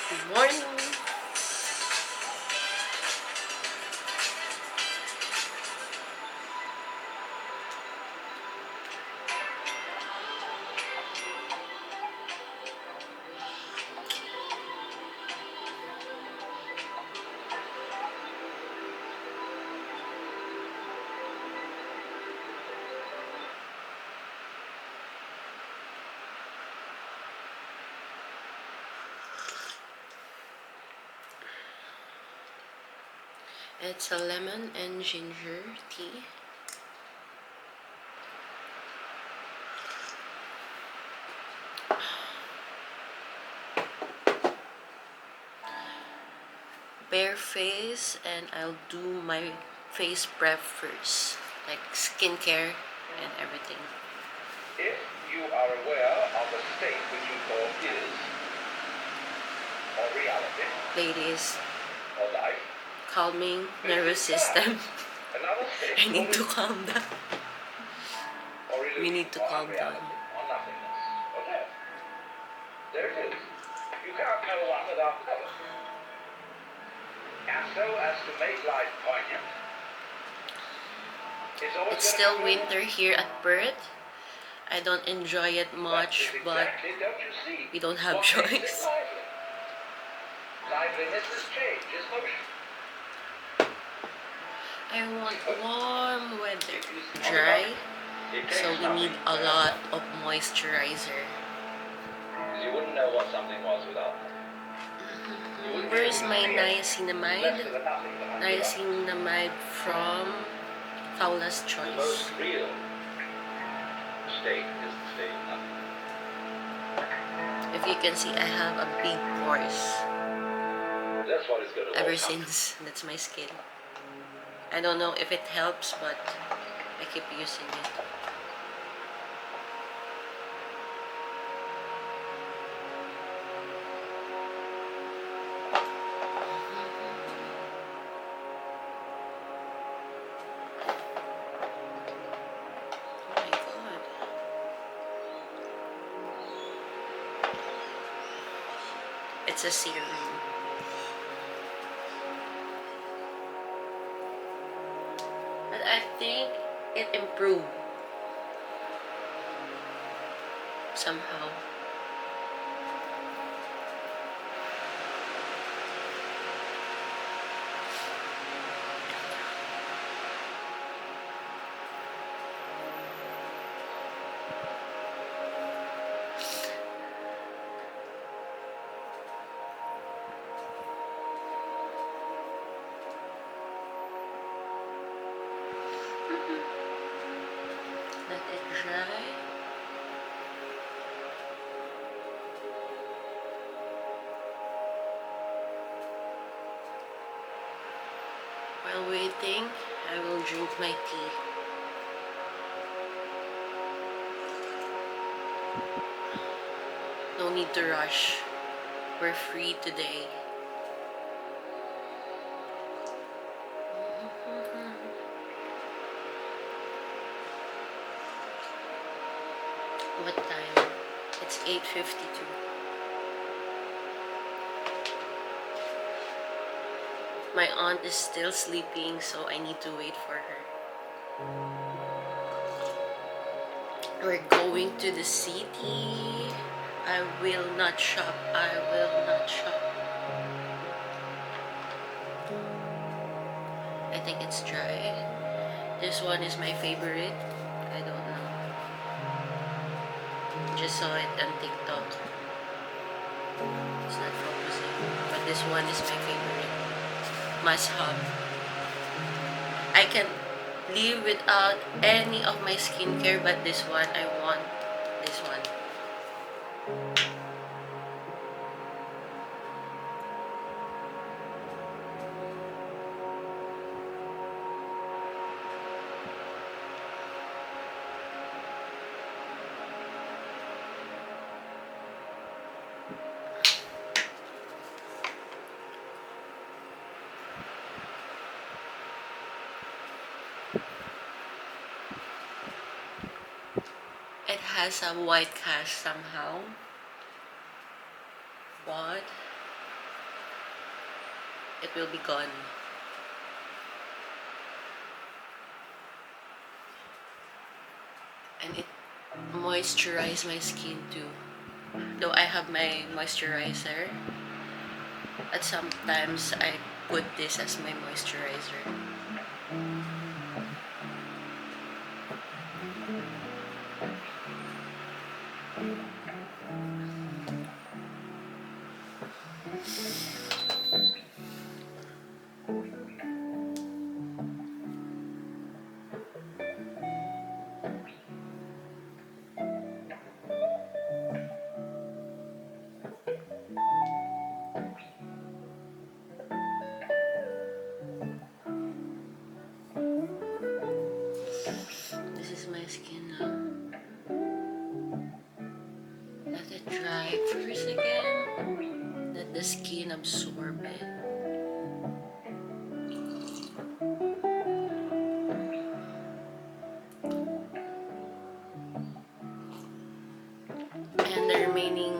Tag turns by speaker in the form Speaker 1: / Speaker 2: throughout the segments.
Speaker 1: Good morning. It's a lemon and ginger tea. Bare face, and I'll do my face prep first, like skincare and everything.
Speaker 2: If you are aware of a state which you call is, or reality,
Speaker 1: Ladies,
Speaker 2: or life,
Speaker 1: calming nervous system.
Speaker 2: another state
Speaker 1: I need to
Speaker 2: called
Speaker 1: calm down.
Speaker 2: or illusion,
Speaker 1: We need to
Speaker 2: or
Speaker 1: calm down.
Speaker 2: unreality, or nothingness, or death. There it is. You can't know one without the other. And so as to make life poignant,
Speaker 1: It's still winter here at Perth. I don't enjoy it much, but we don't have choice.
Speaker 2: Liveliness is change, is motion.
Speaker 1: I want warm weather, dry, so we need a lot of moisturizer.
Speaker 2: You wouldn't know what something was without them.
Speaker 1: Where's my niacinamide? Niacinamide from Paula's
Speaker 2: The
Speaker 1: Choice.
Speaker 2: most real state is the state of nothing.
Speaker 1: If you can see, I have a big pores
Speaker 2: That's what it's going to
Speaker 1: ever since. That's my skin. I don't know if it helps, but I keep using it. It's a serum. But I think it improved somehow. Let it dry. While waiting, I will drink my tea. No need to rush. We're free today. What time? It's 8:52. My aunt is still sleeping, so I need to wait for her. We're going to the city. I will not shop. I will not shop. I think it's dry. This one is my favorite. I don't know. Just saw it on TikTok. It's not focusing. But this one is my favorite. Must have. I can live without any of my skincare, but this one, I want this one. It has a white cast somehow, but it will be gone. And it moisturize my skin too. Though I have my moisturizer, at sometimes I put this as my moisturizer. This is my skin now. Let it dry first again. Let the skin absorb it. And the remaining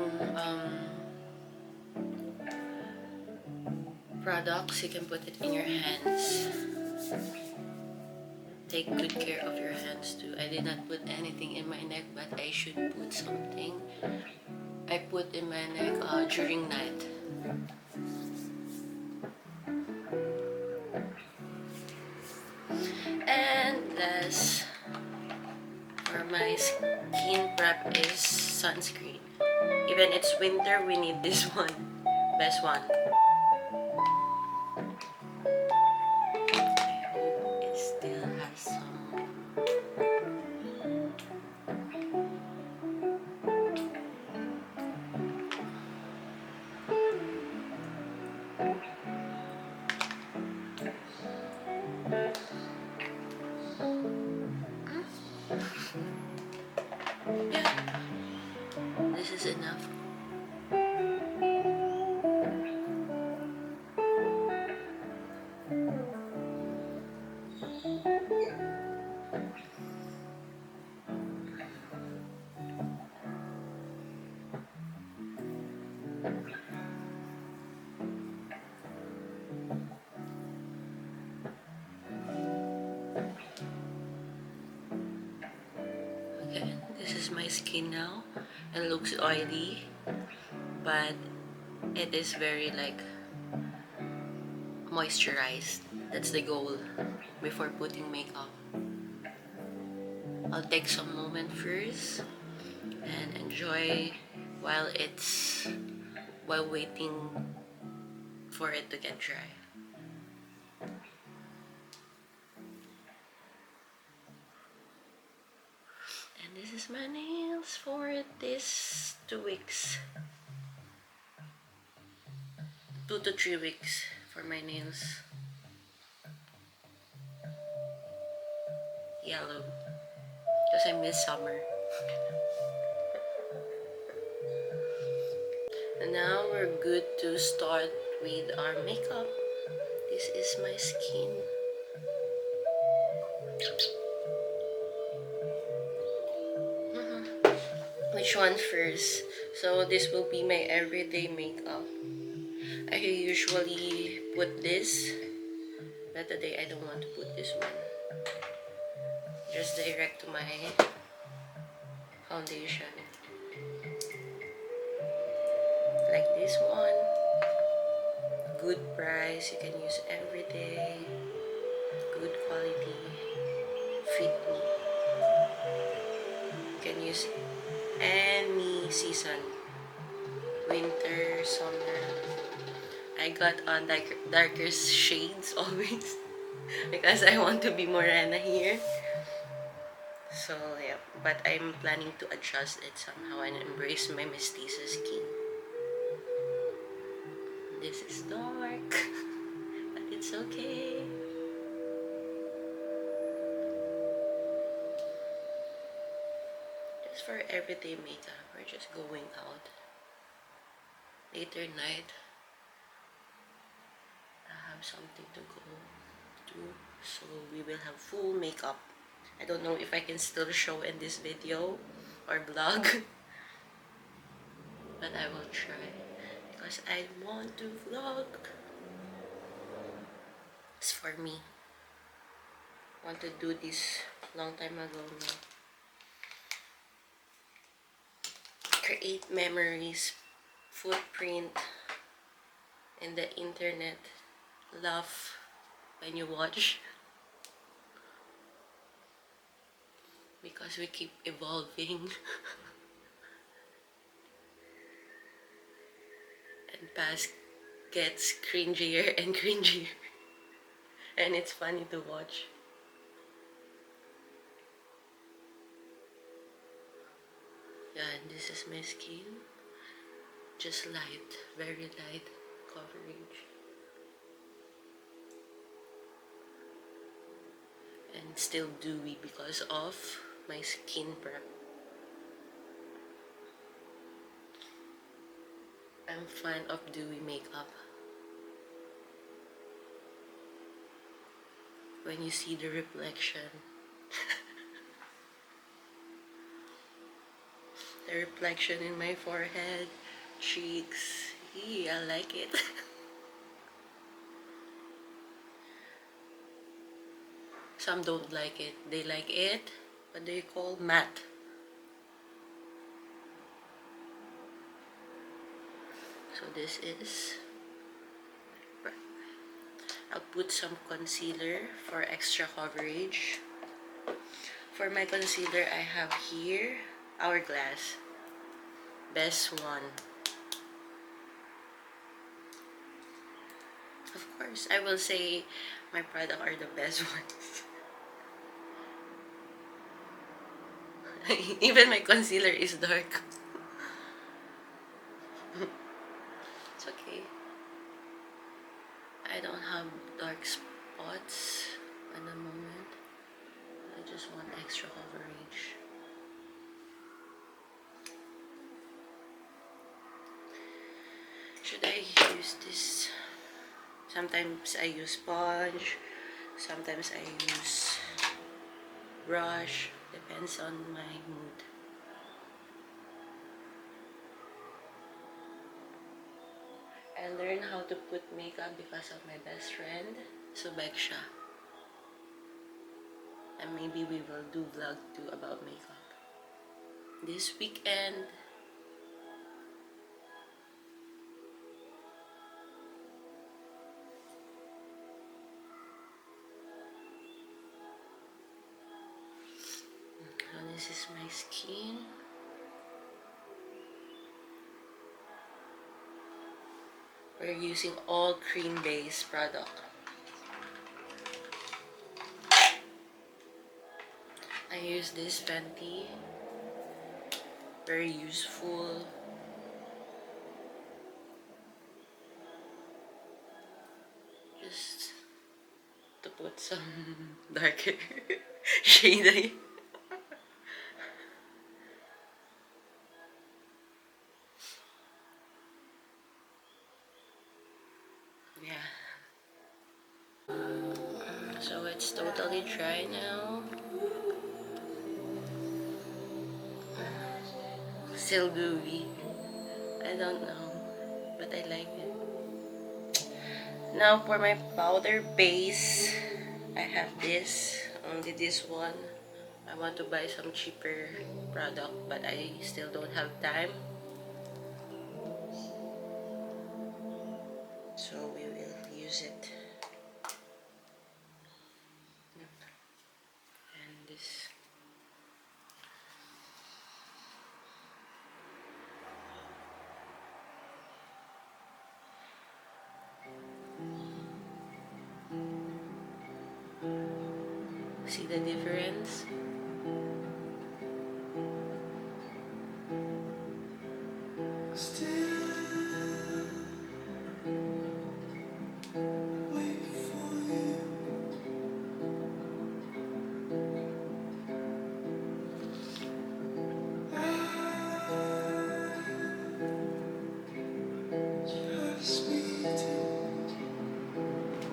Speaker 1: products, you can put it in your hands. Take good care of your hands too. I did not put anything in my neck, but I should put something. I put in my neck during night. And last, for my skin prep is sunscreen. Even it's winter, we need this one. Best one. I hope it still has some. Yeah, this is enough. Okay, this is my skin now. It looks oily, but it is very like moisturized. That's the goal before putting makeup. I'll take some moment first and enjoy while it's while waiting for it to get dry. And this is my nails for this 2 weeks. 2 to 3 weeks for my nails. Yellow. Because I miss summer. And now we're good to start with our makeup. This is my skin. Which one first? So this will be my everyday makeup. I usually put this, but today I don't want to put this one. Just direct to my foundation. Like this one. Good price, you can use every day. Good quality. Fit me. You can use any season. Winter, summer. I got darker shades always because I want to be morena here. So yeah, but I'm planning to adjust it somehow and embrace my mestiza skin. This is dark, but it's okay. Just for everyday makeup, we're just going out. Later night, I have something to go to, so we will have full makeup. I don't know if I can still show in this video or vlog, but I will try because I want to vlog. It's for me. Want to do this long time ago now. Create memories, footprint in the internet. Laugh when you watch because we keep evolving and past gets cringier and cringier and it's funny to watch. Yeah, and this is my skin. Just light, very light coverage. And still dewy because of my skin prep. I'm fan of dewy makeup. When you see the reflection, the reflection in my forehead, cheeks, I like it. Some don't like it. They like it, what do you call matte. So this is, I'll put some concealer for extra coverage. For my concealer, I have here Hourglass, best one. Of course, I will say my product are the best ones. Even my concealer is dark. It's okay. I don't have dark spots at the moment. I just want extra coverage. Should I use this? Sometimes I use sponge. Sometimes I use brush. Depends on my mood. I learned how to put makeup because of my best friend, Subeksha. And maybe we will do vlog too about makeup. This weekend, so this is my skin. We're using all cream-based product. I use this Fenty. Very useful. Just to put some darker shade. Yeah. So it's totally dry now. Still gooey. I don't know, but I like it. Now for my powder base, I have this, only this one. I want to buy some cheaper product, but I still don't have time. So we will use it. And this. See the difference?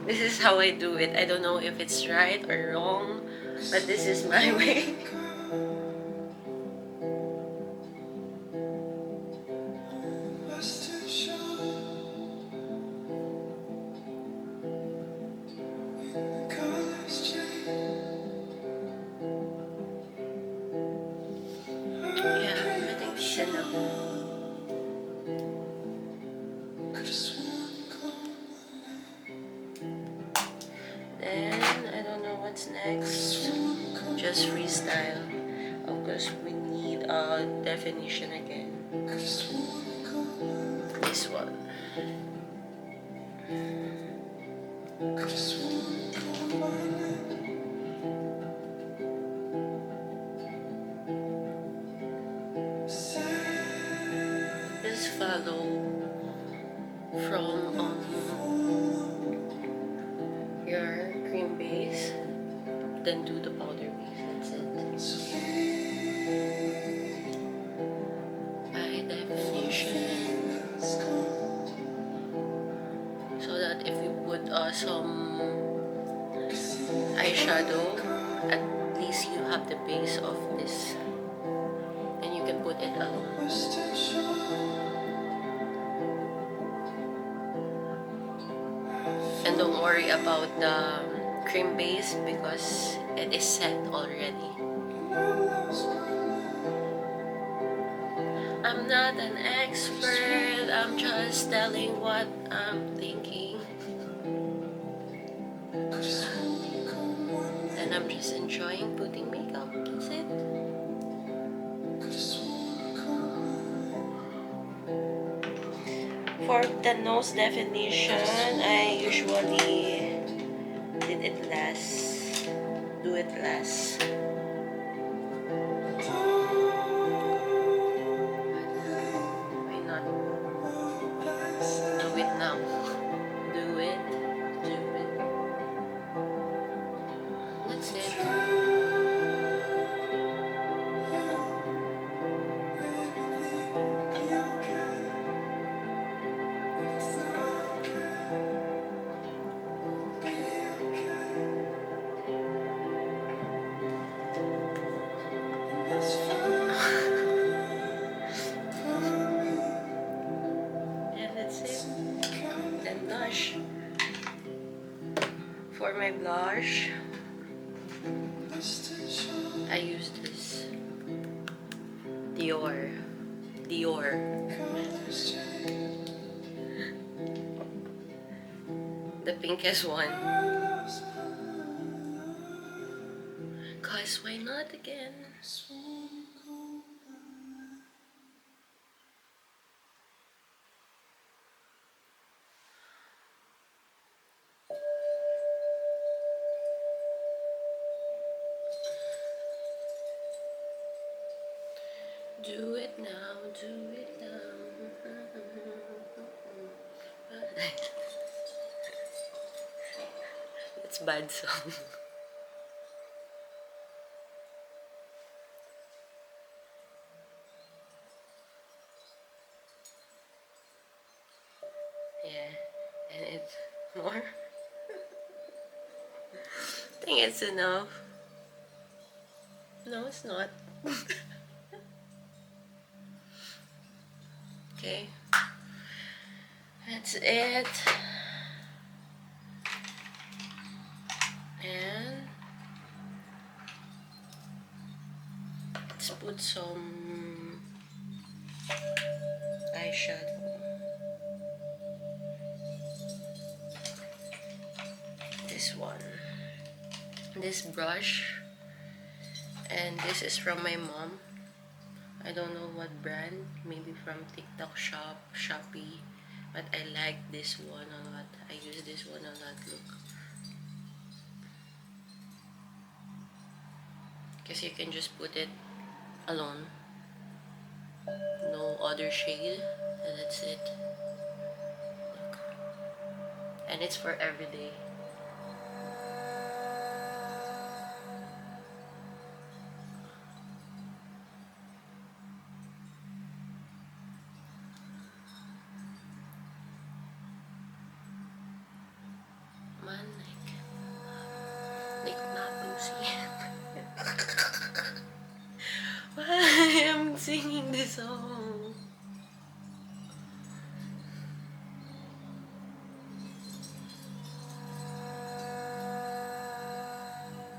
Speaker 1: This is how I do it. I don't know if it's right or wrong, but this is my way. what's next? Just freestyle. Of course, we need a definition again. This one. Just follow from your cream base, then do the powder base. That's it. By definition. So that if you put some eyeshadow, at least you have the base of this. And you can put it alone. And don't worry about the cream base because it is set already. I'm not an expert, I'm just telling what I'm thinking. And I'm just enjoying putting makeup, that's it. For the nose definition, I usually do it last. Why not do it now? Do it. That's it. Yeah, that's it. Then blush. For my blush, I use this Dior. The pinkest one. Cause why not again? Do it now, do it now. It's bad song. Yeah, and it's more. I think it's enough. No, it's not. Okay, that's it. And let's put some eyeshadow. This one. This brush. And this is from my mom. I don't know what brand. Maybe from TikTok shop, Shopee. But I like this one a lot. I use this one a lot. Look. Because you can just put it alone. No other shade. And that's it. Look. And it's for everyday. Man, like mapusi. Why I'm singing this song?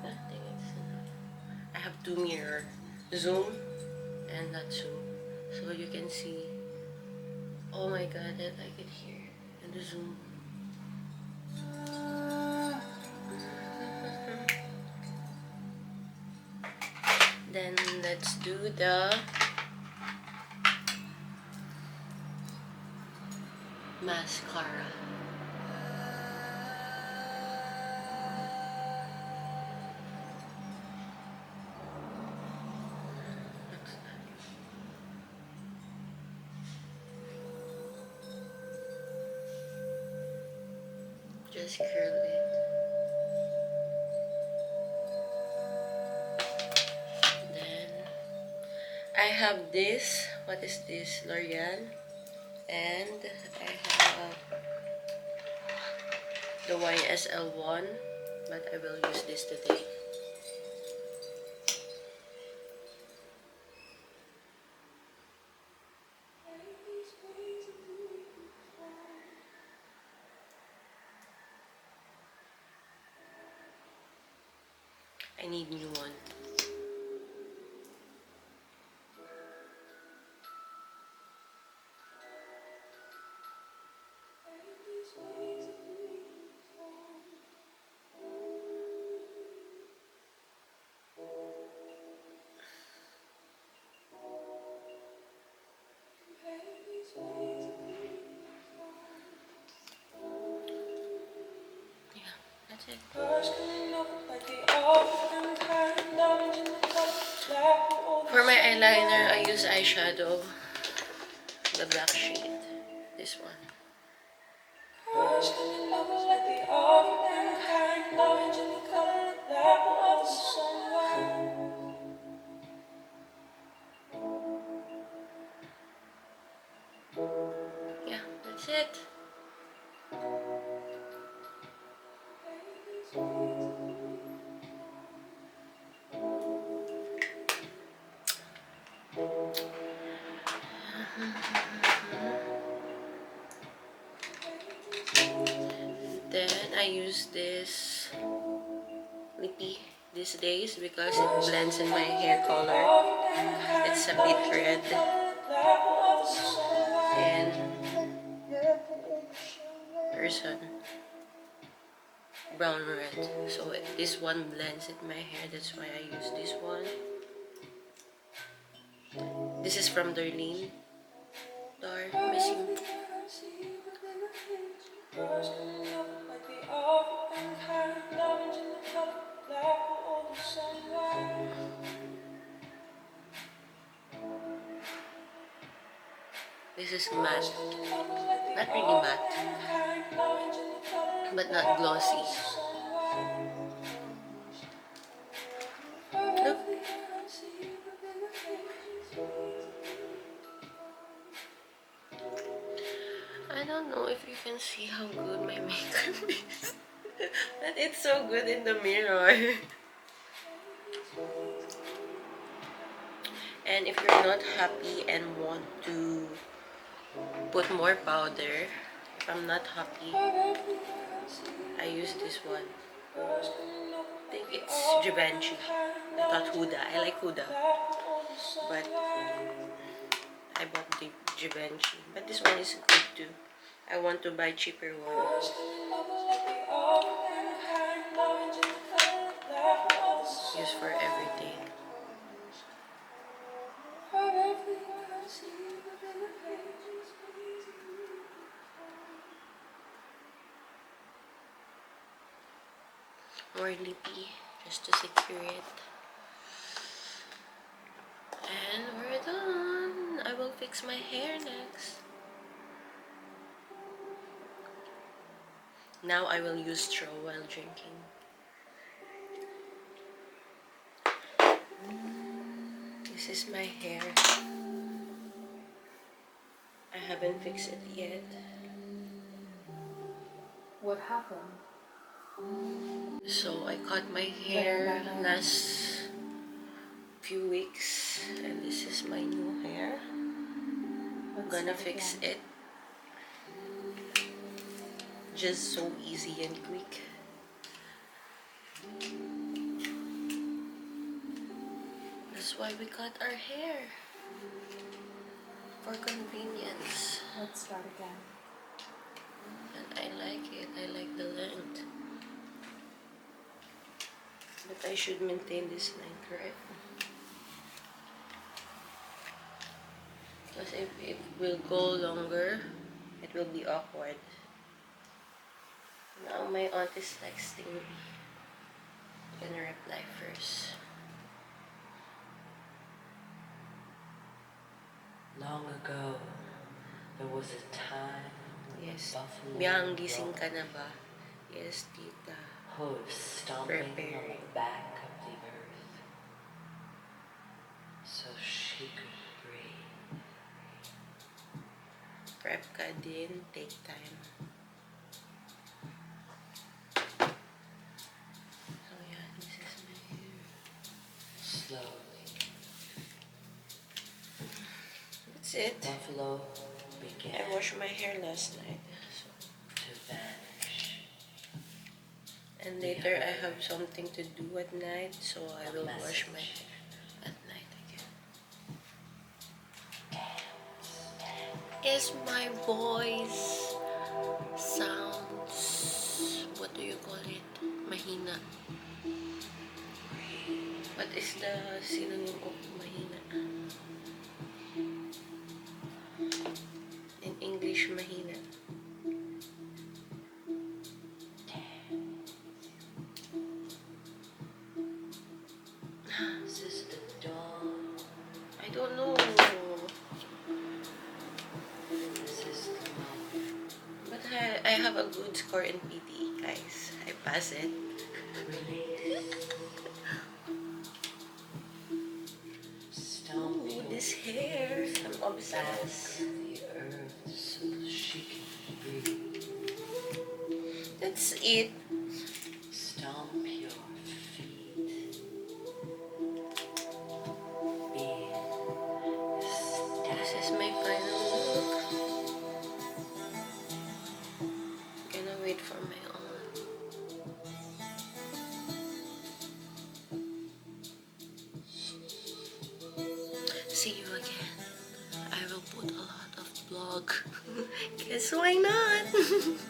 Speaker 1: I think it's enough. I have two mirror, zoom and not zoom, so you can see. Oh my god, that I could hear in the zoom. do the mascara. Just curl it. Then I have this. What is this? L'Oreal. And I have the YSL1, but I will use this today. I need new one. Yeah, that's it. For my eyeliner, I use eyeshadow, the black shade, this one. Yeah, that's it. Then I use this lippy these days because it blends in my hair color. It's a bit red and person brown red. So this one blends in my hair. That's why I use this one. This is from Darlene. Missing. This is matte. Not really matte, but not glossy. Look. I don't know if you can see how good my makeup is. But it's so good in the mirror. And if you're not happy and want to put more powder, if I'm not happy, I use this one. I think it's Givenchy. I thought Huda. I like Huda. But I bought the Givenchy. But this one is good too. I want to buy cheaper one. Use for everything. More lippy just to secure it. And we're done. I will fix my hair next. Now I will use straw while drinking. This is my hair. I haven't fixed it yet.
Speaker 3: What happened?
Speaker 1: So I cut my hair last few weeks and this is my new hair. I'm gonna fix it. Just so easy and quick. That's why we cut our hair. For convenience.
Speaker 3: Let's start again.
Speaker 1: And I like it. I like the length. But I should maintain this length, right? if it will go longer, it will be awkward. Now my aunt is texting me. I'm gonna reply first.
Speaker 4: Long ago, there was a time when
Speaker 1: Yes.
Speaker 4: the buffalo
Speaker 1: Biyang, gising
Speaker 4: roamed,
Speaker 1: ka na ba? Yes, tita.
Speaker 4: hooves stomping on
Speaker 1: Preparing.
Speaker 4: the back of the earth, so she could breathe.
Speaker 1: Prep ka din. Take time. So yeah, this is my hair.
Speaker 4: Slowly,
Speaker 1: That's it.
Speaker 4: buffalo
Speaker 1: I
Speaker 4: began
Speaker 1: washed my hair last night. So.
Speaker 4: to vanish.
Speaker 1: And later I have something to do at night, so I will wash my hair at night again. Is my voice sounds, what do you call it? Mahina. What is the synonym of mahina? In English, mahina.
Speaker 4: This is the dawn.
Speaker 1: I don't know.
Speaker 4: This is the moment.
Speaker 1: But I have a good score in PT, guys. I pass it.
Speaker 4: Release. Stomp
Speaker 1: Ooh,
Speaker 4: your
Speaker 1: this hair. I'm
Speaker 4: back
Speaker 1: obsessed.
Speaker 4: of the earth so she can breathe.
Speaker 1: That's it.
Speaker 4: Stomp your feet. Be
Speaker 1: This is
Speaker 4: ecstatic.
Speaker 1: my final look. Gonna wait for my aunt. See you again. I will put a lot of vlog. Guess why not?